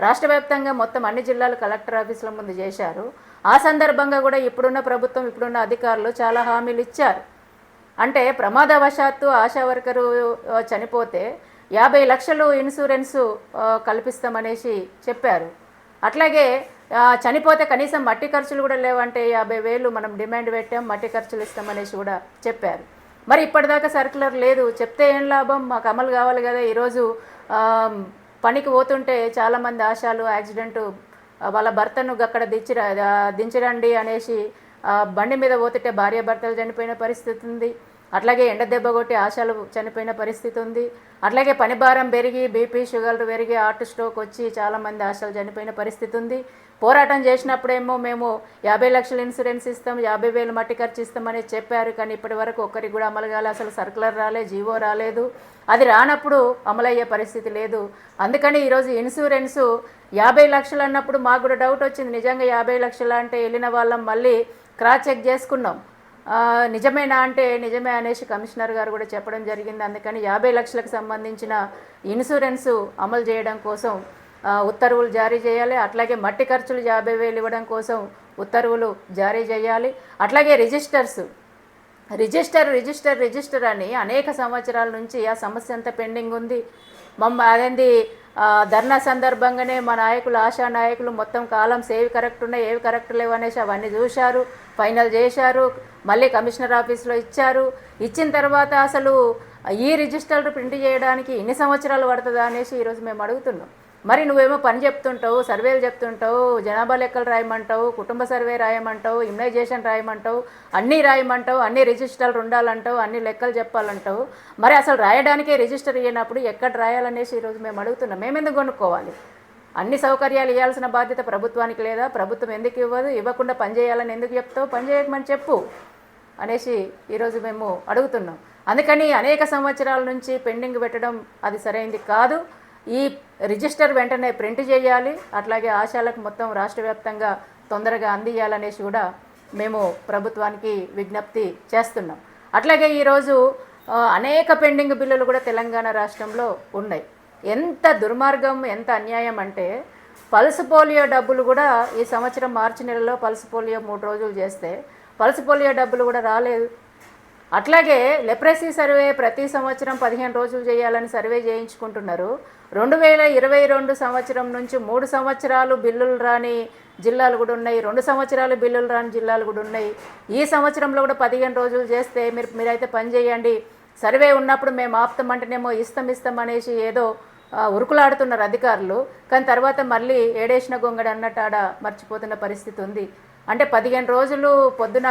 A: రాష్ట్ర వ్యాప్తంగా మొత్తం అన్ని జిల్లాలు కలెక్టర్ ఆఫీసుల ముందు చేశారు. ఆ సందర్భంగా కూడా ఇప్పుడున్న ప్రభుత్వం, ఇప్పుడున్న అధికారులు చాలా హామీలు ఇచ్చారు. అంటే ప్రమాదవశాత్తు ఆశా వర్కరు చనిపోతే 50 లక్షలు ఇన్సూరెన్సు కల్పిస్తామనేసి చెప్పారు. అట్లాగే చనిపోతే కనీసం మట్టి ఖర్చులు కూడా లేవంటే 50,000 మనం డిమాండ్ పెట్టాం, మట్టి ఖర్చులు ఇస్తామనేసి కూడా చెప్పారు. మరి ఇప్పటిదాకా సర్క్యులర్ లేదు. చెప్తే ఏం లాభం, మాకు అమలు కావాలి కదా. ఈరోజు పనికి పోతుంటే చాలామంది ఆశాలు యాక్సిడెంట్, వాళ్ళ భర్తను అక్కడ దించరండి అనేసి బండి మీద పోతుంటే భార్యాభర్తలు చనిపోయిన పరిస్థితి ఉంది. అట్లాగే ఎండ దెబ్బ కొట్టి ఆశాలు చనిపోయిన పరిస్థితి ఉంది. అట్లాగే పని భారం పెరిగి బీపీ షుగర్లు పెరిగి హార్ట్ స్ట్రోక్ వచ్చి చాలామంది ఆశాలు చనిపోయిన పరిస్థితి ఉంది. పోరాటం చేసినప్పుడేమో మేము 50 లక్షలు ఇన్సూరెన్స్ ఇస్తాం, 50,000 మట్టి ఖర్చు ఇస్తామని చెప్పారు. కానీ ఇప్పటి వరకు ఒక్కరికి కూడా అమలు కాలే. అసలు సర్కులర్ రాలే, జీవో రాలేదు. అది రానప్పుడు అమలయ్యే పరిస్థితి లేదు. అందుకని ఈరోజు ఇన్సూరెన్సు 50 లక్షలు అన్నప్పుడు మాకు కూడా డౌట్ వచ్చింది. నిజంగా 50 లక్షలు అంటే వెళ్ళిన వాళ్ళం మళ్ళీ క్రాస్ చెక్ చేసుకున్నాం. నిజమేనా అంటే నిజమే అనేసి కమిషనర్ గారు కూడా చెప్పడం జరిగింది. అందుకని 50 లక్షలకు సంబంధించిన ఇన్సూరెన్సు అమలు చేయడం కోసం ఉత్తర్వులు జారీ చేయాలి. అట్లాగే మట్టి ఖర్చులు 50,000 ఇవ్వడం కోసం ఉత్తర్వులు జారీ చేయాలి. అట్లాగే రిజిస్టర్ రిజిస్టర్ రిజిస్టర్ అని అనేక సంవత్సరాల నుంచి ఆ సమస్య అంతా పెండింగ్ ఉంది. అదేంది ధర్నా సందర్భంగానే మా నాయకులు, ఆశా నాయకులు మొత్తం కాలమ్స్ ఏవి కరెక్ట్ ఉన్నాయి, ఏవి కరెక్ట్ లేవు అనేసి అవన్నీ చూశారు, ఫైనల్ చేశారు, మళ్ళీ కమిషనర్ ఆఫీస్లో ఇచ్చారు. ఇచ్చిన తర్వాత అసలు ఈ రిజిస్టర్లు ప్రింట్ చేయడానికి ఎన్ని సంవత్సరాలు పడుతుందా అనేసి ఈరోజు మేము అడుగుతున్నాం. మరి నువ్వేమో పని చెప్తుంటావు, సర్వేలు చెప్తుంటావు, జనాభా లెక్కలు రాయమంటావు, కుటుంబ సర్వే రాయమంటావు, ఇమ్యునైజేషన్ రాయమంటావు, అన్నీ రాయమంటావు, అన్ని రిజిస్టర్లు ఉండాలంటావు, అన్ని లెక్కలు చెప్పాలంటావు. మరి అసలు రాయడానికే రిజిస్టర్ ఇవ్వనప్పుడు ఎక్కడ రాయాలనేసి ఈరోజు మేము అడుగుతున్నాం. మేమెందుకు కొనుక్కోవాలి? అన్ని సౌకర్యాలు ఇవ్వాల్సిన బాధ్యత ప్రభుత్వానికి లేదా? ప్రభుత్వం ఎందుకు ఇవ్వదు? ఇవ్వకుండా పని చేయాలని ఎందుకు చెప్తావు? పని చేయకమని చెప్పు అనేసి ఈరోజు మేము అడుగుతున్నాం. అందుకని అనేక సంవత్సరాల నుంచి పెండింగ్ పెట్టడం అది సరైనది కాదు. ఈ రిజిస్టర్ వెంటనే ప్రింట్ చేయాలి, అట్లాగే ఆశాలకు మొత్తం రాష్ట్ర వ్యాప్తంగా తొందరగా అందియాలనేసి కూడా మేము ప్రభుత్వానికి విజ్ఞప్తి చేస్తున్నాం. అట్లాగే ఈరోజు అనేక పెండింగ్ బిల్లులు కూడా తెలంగాణ రాష్ట్రంలో ఉన్నాయి. ఎంత దుర్మార్గం, ఎంత అన్యాయం అంటే పల్స్ పోలియో డబ్బులు కూడా ఈ సంవత్సరం మార్చి నెలలో పల్స్ పోలియో 3 రోజులు చేస్తే పల్స్ పోలియో డబ్బులు కూడా రాలేదు. అట్లాగే లెప్రసీ సర్వే ప్రతి సంవత్సరం 15 రోజులు చేయాలని సర్వే చేయించుకుంటున్నారు. 2022 సంవత్సరం నుంచి 3 సంవత్సరాలు బిల్లులు రాని జిల్లాలు కూడా ఉన్నాయి, 2 సంవత్సరాలు బిల్లులు రాని జిల్లాలు కూడా ఉన్నాయి. ఈ సంవత్సరంలో కూడా 15 రోజులు చేస్తే మీరైతే పని చేయండి, సర్వే ఉన్నప్పుడు మేము ఆపుతామంటేనేమో ఇస్తాం అనేసి ఏదో ఉరుకులాడుతున్నారు అధికారులు. కానీ తర్వాత మళ్ళీ ఏడేసిన గొంగడి అన్నట్టు ఆడ మర్చిపోతున్న పరిస్థితి ఉంది. అంటే 15 రోజులు పొద్దున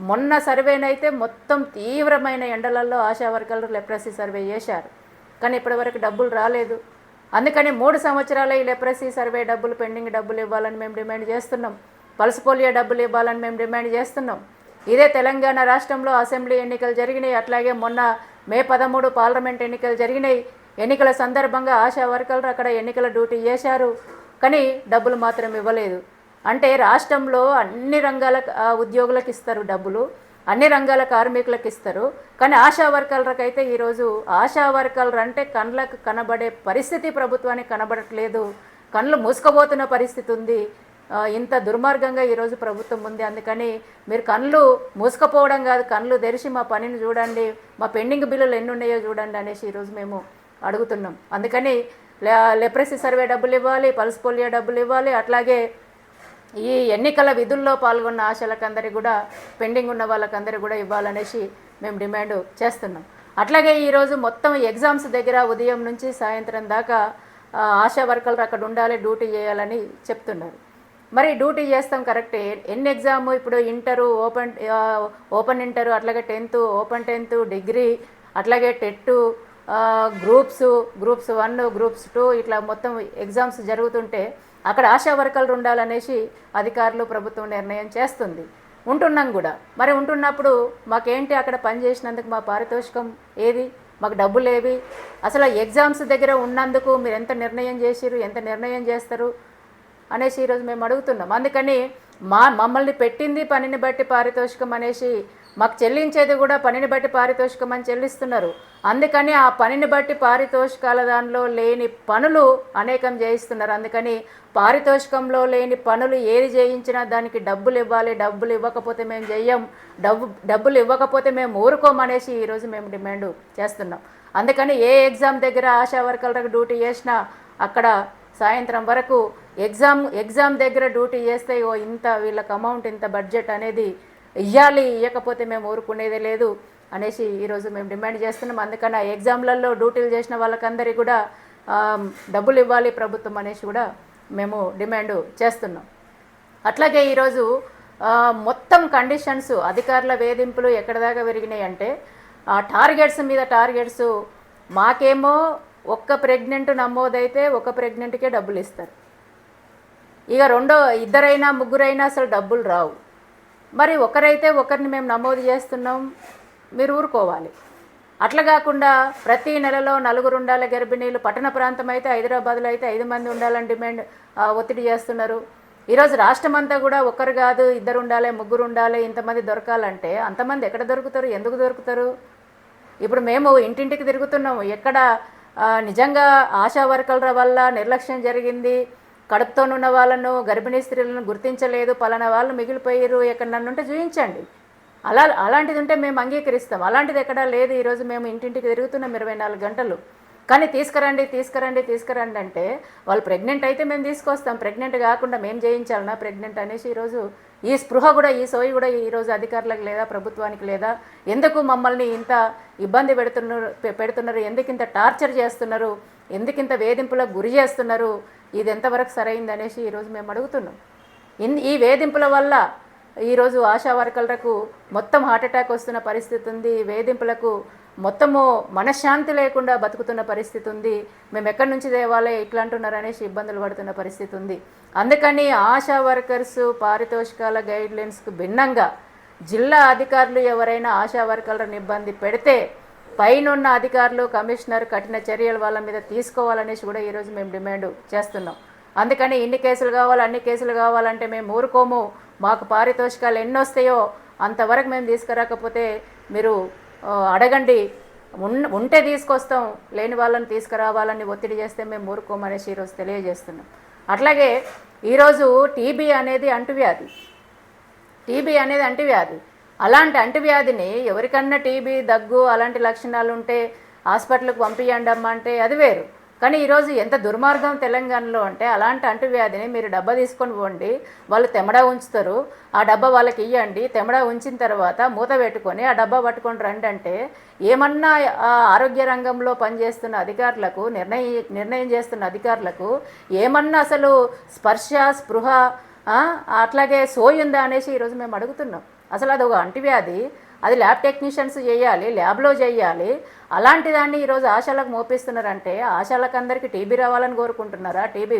A: మొన్న సర్వేనైతే మొత్తం తీవ్రమైన ఎండలలో ఆశా వర్కర్లు లెప్రసీ సర్వే చేశారు, కానీ ఇప్పటివరకు డబ్బులు రాలేదు. అందుకని 3 సంవత్సరాల ఈ లెప్రసీ సర్వే డబ్బులు, పెండింగ్ డబ్బులు ఇవ్వాలని మేము డిమాండ్ చేస్తున్నాం. పల్స్ పోలియో డబ్బులు ఇవ్వాలని మేము డిమాండ్ చేస్తున్నాం. ఇదే తెలంగాణ రాష్ట్రంలో అసెంబ్లీ ఎన్నికలు జరిగినాయి, అట్లాగే మొన్న మే 13 పార్లమెంట్ ఎన్నికలు జరిగినాయి. ఎన్నికల సందర్భంగా ఆశా వర్కర్లు అక్కడ ఎన్నికల డ్యూటీ చేశారు, కానీ డబ్బులు మాత్రం ఇవ్వలేదు. అంటే రాష్ట్రంలో అన్ని రంగాల ఉద్యోగులకు ఇస్తారు డబ్బులు, అన్ని రంగాల కార్మికులకు ఇస్తారు, కానీ ఆశా వర్కర్లకైతే ఈరోజు ఆశా వర్కర్లు అంటే కళ్ళకు కనబడే పరిస్థితి ప్రభుత్వానికి కనబడట్లేదు, కళ్ళు మూసుకుపోతున్న పరిస్థితి ఉంది. ఇంత దుర్మార్గంగా ఈరోజు ప్రభుత్వం ఉంది. అందుకని మీరు కళ్ళు మూసుకుపోవడం కాదు, కళ్ళు తెరిచి మా పనిని చూడండి, మా పెండింగ్ బిల్లులు ఎన్ని ఉన్నాయో చూడండి అనేసి ఈరోజు మేము అడుగుతున్నాం. అందుకని లెప్రసీ సర్వే డబ్బులు ఇవ్వాలి, పల్స్ పోలియో డబ్బులు ఇవ్వాలి, అట్లాగే ఈ ఎన్నికల విధుల్లో పాల్గొన్న ఆశలకందరికీ కూడా పెండింగ్ ఉన్న వాళ్ళకందరికీ కూడా ఇవ్వాలనేసి మేము డిమాండ్ చేస్తున్నాం. అట్లాగే ఈరోజు మొత్తం ఎగ్జామ్స్ దగ్గర ఉదయం నుంచి సాయంత్రం దాకా ఆశా వర్కర్లు అక్కడ ఉండాలి, డ్యూటీ చేయాలని చెప్తున్నారు. మరి డ్యూటీ చేస్తాం కరెక్టే, ఎన్ని ఎగ్జామ్ ఇప్పుడు ఇంటరు, ఓపెన్ ఇంటరు, అట్లాగే 10th, ఓపెన్ 10th, డిగ్రీ, అట్లాగే టెట్, గ్రూప్స్ 1, గ్రూప్స్ 2 ఇట్లా మొత్తం ఎగ్జామ్స్ జరుగుతుంటే అక్కడ ఆశా వర్కర్లు ఉండాలనేసి అధికారులు, ప్రభుత్వం నిర్ణయం చేస్తుంది. ఉంటున్నాం కూడా. మరి ఉంటున్నప్పుడు మాకేంటి అక్కడ పని చేసినందుకు మా పారితోషికం ఏది, మాకు డబ్బులు ఏవి? అసలు ఎగ్జామ్స్ దగ్గర ఉన్నందుకు మీరు ఎంత నిర్ణయం చేసిరు, ఎంత నిర్ణయం చేస్తారు అనేసి ఈరోజు మేము అడుగుతున్నాం. అందుకని మమ్మల్ని పెట్టింది పనిని బట్టి పారితోషికం అనేసి మాకు చెల్లించేది కూడా పనిని బట్టి పారితోషికం అని చెల్లిస్తున్నారు. అందుకని ఆ పనిని బట్టి పారితోషికాల దానిలో లేని పనులు అనేకం చేయిస్తున్నారు. అందుకని పారితోషికంలో లేని పనులు ఏది చేయించినా దానికి డబ్బులు ఇవ్వాలి, డబ్బులు ఇవ్వకపోతే మేము చెయ్యం, డబ్బులు ఇవ్వకపోతే మేము ఊరుకోమనేసి ఈరోజు మేము డిమాండ్ చేస్తున్నాం. అందుకని ఏ ఎగ్జామ్ దగ్గర ఆశా వర్కర్లకు డ్యూటీ చేసినా అక్కడ సాయంత్రం వరకు ఎగ్జామ్ దగ్గర డ్యూటీ చేస్తే ఇంత వీళ్ళకి అమౌంట్, ఇంత బడ్జెట్ అనేది ఇవ్వాలి, ఇవ్వకపోతే మేము ఊరుకునేదే లేదు అనేసి ఈరోజు మేము డిమాండ్ చేస్తున్నాం. అందుకని ఆ ఎగ్జామ్లలో డ్యూటీలు చేసిన వాళ్ళకందరికీ కూడా డబ్బులు ఇవ్వాలి ప్రభుత్వం అనేసి కూడా మేము డిమాండ్ చేస్తున్నాం. అట్లాగే ఈరోజు మొత్తం కండిషన్స్, అధికారుల వేధింపులు ఎక్కడ దాకా పెరిగినాయి అంటే టార్గెట్స్ మీద టార్గెట్స్. మాకేమో ఒక్క ప్రెగ్నెంట్ నమోదైతే ఒక ప్రెగ్నెంట్కే డబ్బులు ఇస్తారు, ఇక ఇద్దరైనా ముగ్గురైనా అసలు డబ్బులు రావు. మరి ఒకరైతే ఒకరిని మేము నమోదు చేస్తున్నాం, మీరు ఊరుకోవాలి. అట్లా కాకుండా ప్రతి నెలలో 4 ఉండాలి గర్భిణీలు, పట్టణ ప్రాంతం అయితే హైదరాబాద్లో అయితే 5 మంది ఉండాలని డిమాండ్ ఒత్తిడి చేస్తున్నారు. ఈరోజు రాష్ట్రం అంతా కూడా ఒకరు కాదు, 2 ఉండాలి, 3 ఉండాలి, ఇంతమంది దొరకాలంటే అంతమంది ఎక్కడ దొరుకుతారు, ఎందుకు దొరుకుతారు? ఇప్పుడు మేము ఇంటింటికి తిరుగుతున్నాము, ఎక్కడ నిజంగా ఆశా వర్కర్ల వల్ల నిర్లక్ష్యం జరిగింది, కడుపుతోనున్న వాళ్ళను, గర్భిణీ స్త్రీలను గుర్తించలేదు, పలానా వాళ్ళు మిగిలిపోయారు, ఎక్కడ నన్నుంటే చూపించండి. అలాంటిది ఉంటే మేము అంగీకరిస్తాం. అలాంటిది ఎక్కడా లేదు. ఈరోజు మేము ఇంటింటికి తిరుగుతున్నాం 24 గంటలు. కానీ తీసుకురండి అంటే వాళ్ళు ప్రెగ్నెంట్ అయితే మేము తీసుకొస్తాం, ప్రెగ్నెంట్ కాకుండా మేము చేయించాలన్నా ప్రెగ్నెంట్ అనేసి ఈరోజు ఈ స్పృహ కూడా, ఈ సోయి కూడా ఈరోజు అధికారులకు లేదా, ప్రభుత్వానికి లేదా. ఎందుకు మమ్మల్ని ఇంత ఇబ్బంది పెడుతున్నారు, ఎందుకు ఇంత టార్చర్ చేస్తున్నారు, ఎందుకు ఇంత వేధింపులకు గురి చేస్తున్నారు, ఇది ఎంతవరకు సరైంది అనేసి ఈరోజు మేము అడుగుతున్నాం. ఈ వేధింపుల వల్ల ఈరోజు ఆశా వర్కర్లకు మొత్తం హార్ట్అటాక్ వస్తున్న పరిస్థితి ఉంది. వేధింపులకు మొత్తము మనశ్శాంతి లేకుండా బతుకుతున్న పరిస్థితి ఉంది. మేము ఎక్కడి నుంచి తేవాలో ఇట్లా అంటున్నారు అనేసి ఇబ్బందులు పడుతున్న పరిస్థితి ఉంది. అందుకని ఆశా వర్కర్స్ పారితోషికాల గైడ్లైన్స్కు భిన్నంగా జిల్లా అధికారులు ఎవరైనా ఆశా వర్కర్లను ఇబ్బంది పెడితే పైనున్న అధికారులు, కమిషనర్ కఠిన చర్యలు వాళ్ళ మీద తీసుకోవాలనేసి కూడా ఈరోజు మేము డిమాండ్ చేస్తున్నాం. అందుకని ఇన్ని కేసులు కావాలి, అన్ని కేసులు కావాలంటే మేము ఊరుకోము. మాకు పారితోషికాలు ఎన్ని వస్తాయో అంతవరకు మేము తీసుకురాకపోతే మీరు అడగండి, ఉంటే తీసుకొస్తాం, లేని వాళ్ళని తీసుకురావాలని ఒత్తిడి చేస్తే మేము ఊరుకోమనేసి ఈరోజు తెలియజేస్తున్నాం. అట్లాగే ఈరోజు టీబీ అనేది అంటువ్యాధి. అలాంటి అంటువ్యాధిని ఎవరికన్నా టీబీ, దగ్గు అలాంటి లక్షణాలు ఉంటే హాస్పిటల్కి పంపించండి అమ్మ అంటే అది వేరు. కానీ ఈరోజు ఎంత దుర్మార్గం తెలంగాణలో అంటే అలాంటి అంటువ్యాధిని మీరు డబ్బా తీసుకొని పోండి, వాళ్ళు తెమడా ఉంచుతారు, ఆ డబ్బా వాళ్ళకి ఇవ్వండి, తెమడా ఉంచిన తర్వాత మూత పెట్టుకొని ఆ డబ్బా పట్టుకొని రండి అంటే ఏమన్నా ఆరోగ్య రంగంలో పనిచేస్తున్న అధికారులకు, నిర్ణయం చేస్తున్న అధికారులకు ఏమన్నా అసలు స్పృహ అట్లాగే సోయి ఉందా అనేసి ఈరోజు మేము అడుగుతున్నాం. అసలు అది ఒక అంటువ్యాధి, అది ల్యాబ్ టెక్నీషియన్స్ చేయాలి, ల్యాబ్లో చేయాలి. అలాంటి దాన్ని ఈరోజు ఆశాలకు మోపిస్తున్నారంటే ఆశాలకు అందరికీ టీబీ రావాలని కోరుకుంటున్నారా, టీబీ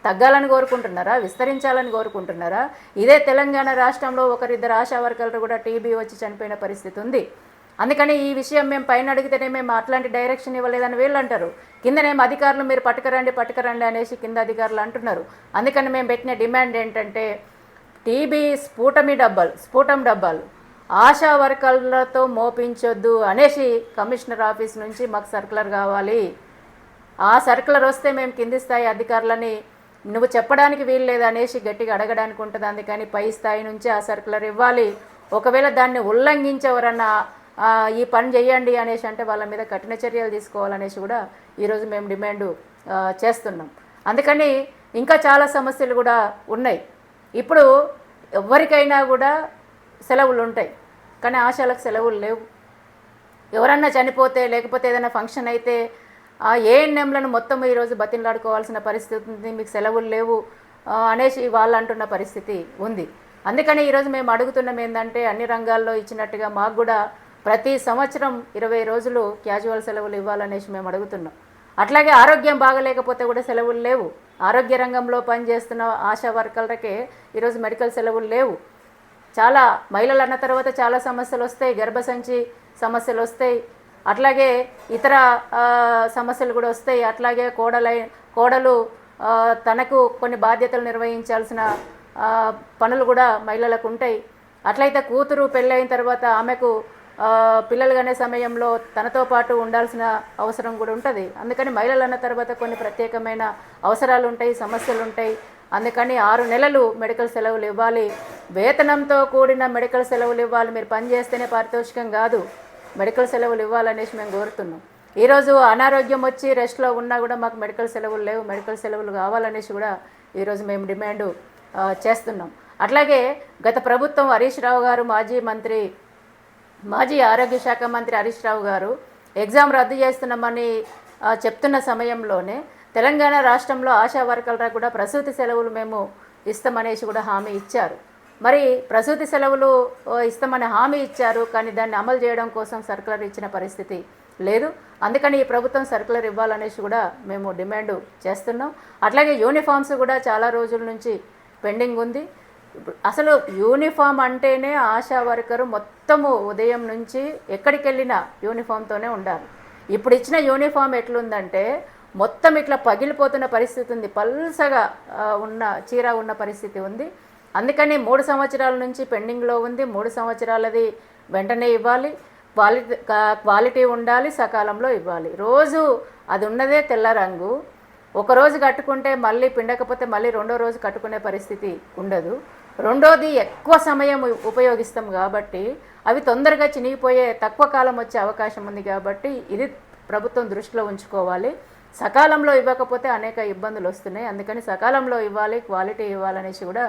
A: తగ్గాలని కోరుకుంటున్నారా, విస్తరించాలని కోరుకుంటున్నారా? ఇదే తెలంగాణ రాష్ట్రంలో ఒకరిద్దరు ఆశా వర్కర్లు కూడా టీబీ వచ్చి చనిపోయిన పరిస్థితి ఉంది. అందుకని ఈ విషయం మేము పైన అడిగితేనే మేము అట్లాంటి డైరెక్షన్ ఇవ్వలేదని వీళ్ళు అంటారు, కిందనేమో అధికారులు మీరు పట్టుకరండి అనేసి కింద అధికారులు అంటున్నారు. అందుకని మేము పెట్టిన డిమాండ్ ఏంటంటే టీబీ స్ఫూటం డబ్బాలు ఆశా వర్కర్లతో మోపించొద్దు అనేసి కమిషనర్ ఆఫీస్ నుంచి మాకు సర్కులర్ కావాలి. ఆ సర్కులర్ వస్తే మేము కింది స్థాయి అధికారులని నువ్వు చెప్పడానికి వీలు లేదు అనేసి గట్టిగా అడగడానికి ఉంటుంది. అందుకని పై స్థాయి నుంచి ఆ సర్కులర్ ఇవ్వాలి. ఒకవేళ దాన్ని ఉల్లంఘించేవరన్నా ఈ పని చేయండి అనేసి అంటే వాళ్ళ మీద కఠిన చర్యలు తీసుకోవాలనేసి కూడా ఈరోజు మేము డిమాండ్ చేస్తున్నాం. అందుకని ఇంకా చాలా సమస్యలు కూడా ఉన్నాయి. ఇప్పుడు ఎవరికైనా కూడా సెలవులు ఉంటాయి, కానీ ఆశాలకు సెలవులు లేవు. ఎవరన్నా చనిపోతే లేకపోతే ఏదైనా ఫంక్షన్ అయితే ఆ ఏఎన్ఎంలను మొత్తం ఈరోజు బతిలాడుకోవాల్సిన పరిస్థితి ఉంది, మీకు సెలవులు లేవు అనేసి వాళ్ళు అంటున్న పరిస్థితి ఉంది. అందుకని ఈరోజు మేము అడుగుతున్నాం ఏంటంటే అన్ని రంగాల్లో ఇచ్చినట్టుగా మాకు కూడా ప్రతి సంవత్సరం 20 రోజులు క్యాజువల్ సెలవులు ఇవ్వాలనేసి మేము అడుగుతున్నాం. అట్లాగే ఆరోగ్యం బాగలేకపోతే కూడా సెలవులు లేవు. ఆరోగ్య రంగంలో పనిచేస్తున్న ఆశా వర్కర్లకే ఈరోజు మెడికల్ సెలవులు లేవు. చాలా మహిళలు అన్న తర్వాత చాలా సమస్యలు వస్తాయి, గర్భసంచి సమస్యలు వస్తాయి, అట్లాగే ఇతర సమస్యలు కూడా వస్తాయి. అట్లాగే కోడలు తనకు కొన్ని బాధ్యతలు నిర్వహించాల్సిన పనులు కూడా మహిళలకు ఉంటాయి. అట్లయితే కూతురు పెళ్ళైన తర్వాత ఆమెకు పిల్లలు అనే సమయంలో తనతో పాటు ఉండాల్సిన అవసరం కూడా ఉంటుంది. అందుకని మహిళలు అన్న తర్వాత కొన్ని ప్రత్యేకమైన అవసరాలు ఉంటాయి, సమస్యలు ఉంటాయి. అందుకని 6 నెలలు మెడికల్ సెలవులు ఇవ్వాలి, వేతనంతో కూడిన మెడికల్ సెలవులు ఇవ్వాలి. మీరు పని చేస్తేనే పారితోషికం కాదు, మెడికల్ సెలవులు ఇవ్వాలనేసి మేము కోరుతున్నాం. ఈరోజు అనారోగ్యం వచ్చి రెస్ట్లో ఉన్నా కూడా మాకు మెడికల్ సెలవులు లేవు, మెడికల్ సెలవులు కావాలనేసి కూడా ఈరోజు మేము డిమాండ్ చేస్తున్నాం. అట్లాగే గత ప్రభుత్వం హరీష్ రావు గారు మాజీ ఆరోగ్య శాఖ మంత్రి హరీష్ రావు గారు ఎగ్జామ్ రద్దు చేస్తున్నామని చెప్తున్న సమయంలోనే తెలంగాణ రాష్ట్రంలో ఆశా వర్కర్లకు కూడా ప్రసూతి సెలవులు మేము ఇస్తామనేసి కూడా హామీ ఇచ్చారు. మరి ప్రసూతి సెలవులు ఇస్తామని హామీ ఇచ్చారు, కానీ దాన్ని అమలు చేయడం కోసం సర్కులర్ ఇచ్చిన పరిస్థితి లేదు. అందుకని ఈ ప్రభుత్వం సర్కులర్ ఇవ్వాలనేసి కూడా మేము డిమాండ్ చేస్తున్నాం. అట్లాగే యూనిఫామ్స్ కూడా చాలా రోజుల నుంచి పెండింగ్ ఉంది. అసలు యూనిఫామ్ అంటేనే ఆశా వర్కరు మొత్తము ఉదయం నుంచి ఎక్కడికి వెళ్ళినా యూనిఫామ్తోనే ఉండాలి. ఇప్పుడు ఇచ్చిన యూనిఫామ్ ఎట్లుందంటే మొత్తం ఇట్లా పగిలిపోతున్న పరిస్థితి ఉంది, పల్సగా ఉన్న చీర ఉన్న పరిస్థితి ఉంది. అందుకని 3 సంవత్సరాల నుంచి పెండింగ్లో ఉంది. 3 సంవత్సరాలది వెంటనే ఇవ్వాలి, క్వాలిటీ ఉండాలి, సకాలంలో ఇవ్వాలి. రోజు అది ఉన్నదే తెల్ల రంగు, ఒకరోజు కట్టుకుంటే మళ్ళీ పిండకపోతే మళ్ళీ 2వ రోజు కట్టుకునే పరిస్థితి ఉండదు. రెండోది ఎక్కువ సమయం ఉపయోగిస్తాం కాబట్టి అవి తొందరగా చినిగిపోయే తక్కువ కాలం వచ్చే అవకాశం ఉంది కాబట్టి ఇది ప్రభుత్వం దృష్టిలో ఉంచుకోవాలి. సకాలంలో ఇవ్వకపోతే అనేక ఇబ్బందులు వస్తున్నాయి. అందుకని సకాలంలో ఇవ్వాలి, క్వాలిటీ ఇవ్వాలనేసి కూడా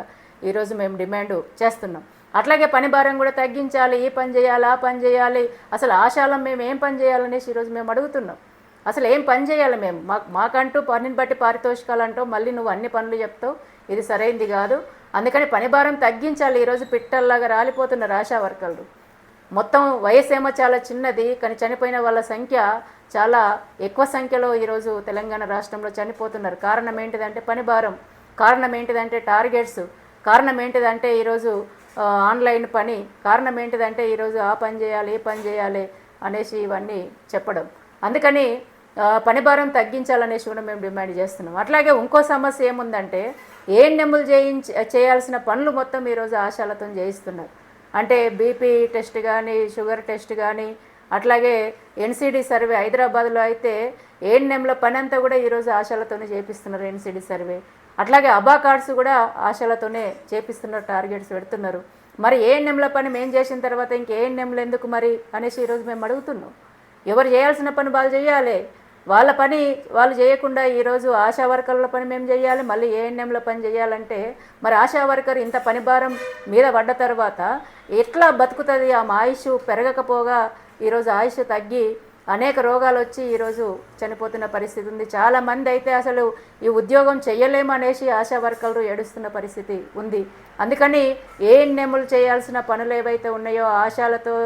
A: ఈరోజు మేము డిమాండ్ చేస్తున్నాం. అట్లాగే పని భారం కూడా తగ్గించాలి, ఈ పని చేయాలి, ఆ పని చేయాలి. అసలు ఆశాలం మేము ఏం పని చేయాలనేసి ఈరోజు మేము అడుగుతున్నాం. అసలు ఏం పని చేయాలి మేము? మాకంటూ పనిని బట్టి పారితోషికాలు అంటావు, మళ్ళీ నువ్వు అన్ని పనులు చెప్తావు, ఇది సరైంది కాదు. అందుకని పని భారం తగ్గించాలి. ఈరోజు పిట్టల్లాగా రాలిపోతున్నారు ఆశా వర్కర్లు. మొత్తం వయసేమో చాలా చిన్నది, కానీ చనిపోయిన వాళ్ళ సంఖ్య చాలా ఎక్కువ సంఖ్యలో ఈరోజు తెలంగాణ రాష్ట్రంలో చనిపోతున్నారు. కారణం ఏంటిదంటే పని భారం, కారణం ఏంటిదంటే టార్గెట్స్, కారణం ఏంటిదంటే ఈరోజు ఆన్లైన్ పని, కారణం ఏంటిదంటే ఈరోజు ఆ పని చేయాలి, ఈ పని చేయాలి అనేసి ఇవన్నీ చెప్పడం. అందుకని పని భారం తగ్గించాలనేసి కూడా మేము డిమాండ్ చేస్తున్నాం. అట్లాగే ఇంకో సమస్య ఏముందంటే ఏఎన్ఎంలు చేయాల్సిన పనులు మొత్తం ఈరోజు ఆశాలతో చేయిస్తున్నారు. అంటే బీపీ టెస్ట్ కానీ, షుగర్ టెస్ట్ కానీ, అట్లాగే ఎన్సీడీ సర్వే హైదరాబాద్లో అయితే ఏఎన్ఎంల పని అంతా కూడా ఈరోజు ఆశాలతోనే చేపిస్తున్నారు, ఎన్సీడీ సర్వే. అట్లాగే అబా కార్డ్స్ కూడా ఆశాలతోనే చేపిస్తున్నారు, టార్గెట్స్ పెడుతున్నారు. మరి ఏఎన్ఎంల పని మేము చేసిన తర్వాత ఇంక ఏఎన్ఎంలు ఎందుకు మరి అనేసి ఈరోజు మేము అడుగుతున్నాం. ఎవరు చేయాల్సిన పని వాళ్ళు చేయాలి, వాళ్ళ పని వాళ్ళు చేయకుండా ఈరోజు ఆశా వర్కర్ల పని మేము చేయాలి, మళ్ళీ ఏఎన్ఎంల పని చేయాలంటే మరి ఆశా వర్కర్ ఇంత పని భారం మీద పడ్డ తర్వాత ఎట్లా బతుకుతుంది? ఆ ఆయుష్ పెరగకపోగా ఈరోజు ఆయుష్ తగ్గి అనేక రోగాలు వచ్చి ఈరోజు చనిపోతున్న పరిస్థితి ఉంది. చాలామంది అయితే అసలు ఈ ఉద్యోగం చేయలేమనేసి ఆశా వర్కర్లు ఏడుస్తున్న పరిస్థితి ఉంది. అందుకని ఏఎన్ఎంలు చేయాల్సిన పనులు ఏవైతే ఉన్నాయో ఆశాలతో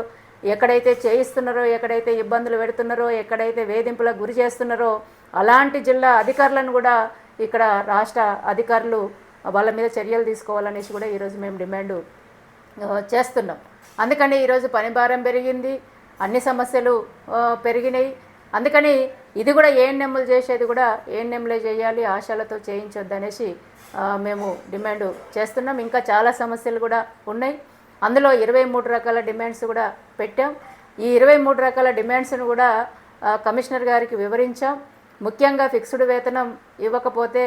A: ఎక్కడైతే చేయిస్తున్నారో, ఎక్కడైతే ఇబ్బందులు పెడుతున్నారో, ఎక్కడైతే వేధింపులకు గురి చేస్తున్నారో అలాంటి జిల్లా అధికారులను కూడా ఇక్కడ రాష్ట్ర అధికారులు వాళ్ళ మీద చర్యలు తీసుకోవాలనేసి కూడా ఈరోజు మేము డిమాండ్ చేస్తున్నాం. అందుకని ఈరోజు పని భారం పెరిగింది, అన్ని సమస్యలు పెరిగినాయి. అందుకని ఇది కూడా ఏఎన్ఎంలు చేసేది కూడా ఏఎన్ఎంలే చేయాలి, ఆశాలతో చేయించొద్దు అనేసి మేము డిమాండ్ చేస్తున్నాం. ఇంకా చాలా సమస్యలు కూడా ఉన్నాయి. అందులో 23 రకాల డిమాండ్స్ కూడా పెట్టాం. ఈ 23 రకాల డిమాండ్స్ను కూడా కమిషనర్ గారికి వివరించాం. ముఖ్యంగా ఫిక్స్డ్ వేతనం ఇవ్వకపోతే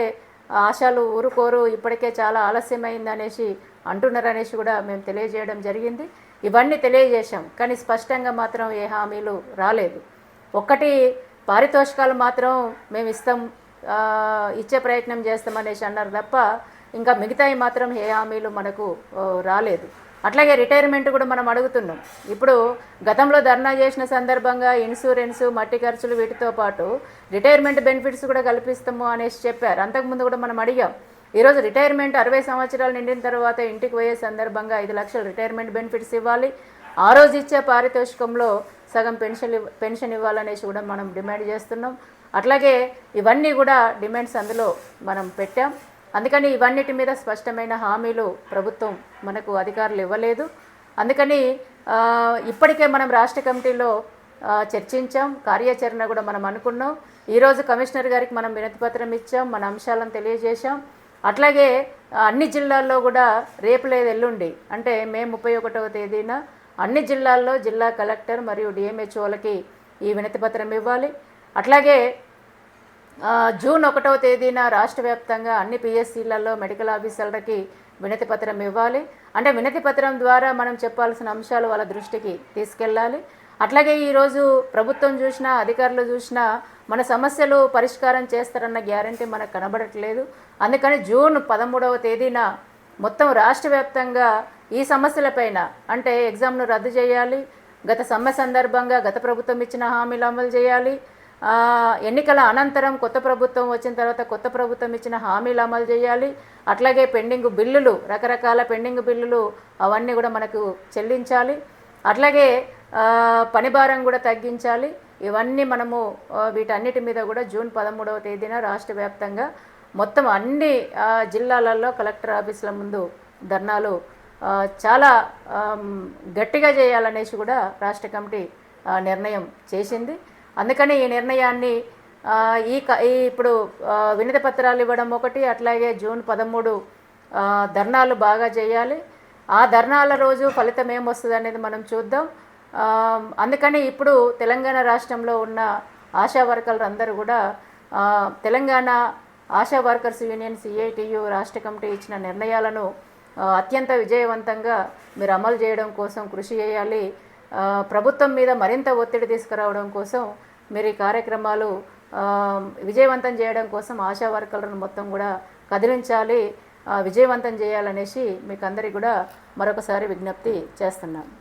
A: ఆశాలు ఊరుకోరు, ఇప్పటికే చాలా ఆలస్యమైంది అనేసి అంటున్నారనేసి కూడా మేము తెలియజేయడం జరిగింది. ఇవన్నీ తెలియజేశాం, కానీ స్పష్టంగా మాత్రం ఏ హామీలు రాలేదు. ఒక్కటి పారితోషికాలు మాత్రం మేము ఇస్తాం, ఇచ్చే ప్రయత్నం చేస్తామనేసి అన్నారు తప్ప ఇంకా మిగతాయి మాత్రం ఏ హామీలు మనకు రాలేదు. అట్లాగే రిటైర్మెంట్ కూడా మనం అడుగుతున్నాం. ఇప్పుడు గతంలో ధర్నా చేసిన సందర్భంగా ఇన్సూరెన్స్, మట్టి ఖర్చులు వీటితో పాటు రిటైర్మెంట్ బెనిఫిట్స్ కూడా కల్పిస్తాము అనేసి చెప్పారు. అంతకుముందు కూడా మనం అడిగాం. ఈరోజు రిటైర్మెంట్ 60 సంవత్సరాలు నిండిన తర్వాత ఇంటికి పోయే సందర్భంగా 5 లక్షలు రిటైర్మెంట్ బెనిఫిట్స్ ఇవ్వాలి. ఆ రోజు ఇచ్చే పారితోషికంలో సగం పెన్షన్ ఇవ్వాలనేసి కూడా మనం డిమాండ్ చేస్తున్నాం. అట్లాగే ఇవన్నీ కూడా డిమాండ్స్ అందులో మనం పెట్టాం. అందుకని ఇవన్నిటి మీద స్పష్టమైన హామీలు ప్రభుత్వం మనకు అధికారులు ఇవ్వలేదు. అందుకని ఇప్పటికే మనం రాష్ట్ర కమిటీలో చర్చించాం, కార్యాచరణ కూడా మనం అనుకున్నాం. ఈరోజు కమిషనర్ గారికి మనం వినతిపత్రం ఇచ్చాం, మన అంశాలను తెలియజేశాం. అట్లాగే అన్ని జిల్లాల్లో కూడా రేపు లేదు ఎల్లుండి అంటే మే 31వ తేదీన అన్ని జిల్లాల్లో జిల్లా కలెక్టర్ మరియు డిఎంహెచ్ఓలకి ఈ వినతిపత్రం ఇవ్వాలి. అట్లాగే జూన్ 1వ తేదీన రాష్ట్ర వ్యాప్తంగా అన్ని పిఎస్సీలలో మెడికల్ ఆఫీసర్లకి వినతిపత్రం ఇవ్వాలి. అంటే వినతిపత్రం ద్వారా మనం చెప్పాల్సిన అంశాలు వాళ్ళ దృష్టికి తీసుకెళ్ళాలి. అట్లాగే ఈరోజు ప్రభుత్వం చూసినా, అధికారులు చూసినా మన సమస్యలు పరిష్కారం చేస్తారన్న గ్యారంటీ మనకు కనబడట్లేదు. అందుకని జూన్ 13వ తేదీన మొత్తం రాష్ట్ర వ్యాప్తంగా ఈ సమస్యలపైన అంటే ఎగ్జామ్ను రద్దు చేయాలి, గత సమ్మె సందర్భంగా గత ప్రభుత్వం ఇచ్చిన హామీలు అమలు చేయాలి, ఎన్నికల అనంతరం కొత్త ప్రభుత్వం వచ్చిన తర్వాత కొత్త ప్రభుత్వం ఇచ్చిన హామీలు అమలు చేయాలి. అట్లాగే పెండింగ్ బిల్లులు, రకరకాల పెండింగ్ బిల్లులు అవన్నీ కూడా మనకు చెల్లించాలి. అట్లాగే పని భారం కూడా తగ్గించాలి. ఇవన్నీ మనము వీటన్నిటి మీద కూడా జూన్ 13వ తేదీన రాష్ట్ర వ్యాప్తంగా మొత్తం అన్ని జిల్లాలలో కలెక్టర్ ఆఫీసుల ముందు ధర్నాలు చాలా గట్టిగా చేయాలనేసి కూడా రాష్ట్ర కమిటీ నిర్ణయం చేసింది. అందుకని ఈ నిర్ణయాన్ని ఇప్పుడు వినతి పత్రాలు ఇవ్వడం ఒకటి, అట్లాగే జూన్ 13 ధర్నాలు బాగా చేయాలి. ఆ ధర్నాల రోజు ఫలితం ఏమొస్తుంది అనేది మనం చూద్దాం. అందుకని ఇప్పుడు తెలంగాణ రాష్ట్రంలో ఉన్న ఆశా వర్కర్లు అందరూ కూడా Telangana ASHA workers union CITU రాష్ట్ర కమిటీ ఇచ్చిన నిర్ణయాలను అత్యంత విజయవంతంగా మీరు అమలు చేయడం కోసం కృషి చేయాలి. ప్రభుత్వం మీద మరింత ఒత్తిడి తీసుకురావడం కోసం మీరు ఈ కార్యక్రమాలు విజయవంతం చేయడం కోసం ఆశా వర్కర్లను మొత్తం కూడా కదిలించాలి, విజయవంతం చేయాలనేసి మీకు అందరికీ కూడా మరొకసారి విజ్ఞప్తి చేస్తున్నాను.